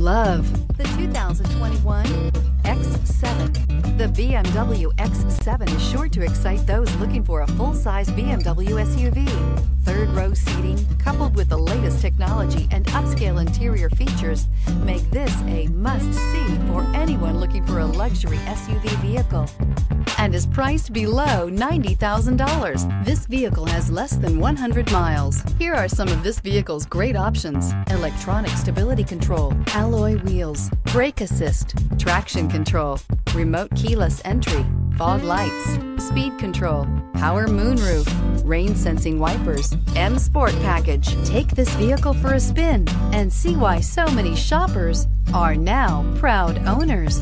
love the 2021 X7. The BMW X7 is sure to excite those looking for a full-size BMW SUV. Third-row seating, coupled with the latest technology and upscale interior features, make this a must-see for anyone looking for a luxury SUV vehicle, and is priced below $90,000. This vehicle has less than 100 miles. Here are some of this vehicle's great options: electronic stability control, alloy wheels, brake assist, traction control, remote keyless entry, fog lights, speed control, power moonroof, rain sensing wipers, M Sport package. Take this vehicle for a spin and see why so many shoppers are now proud owners.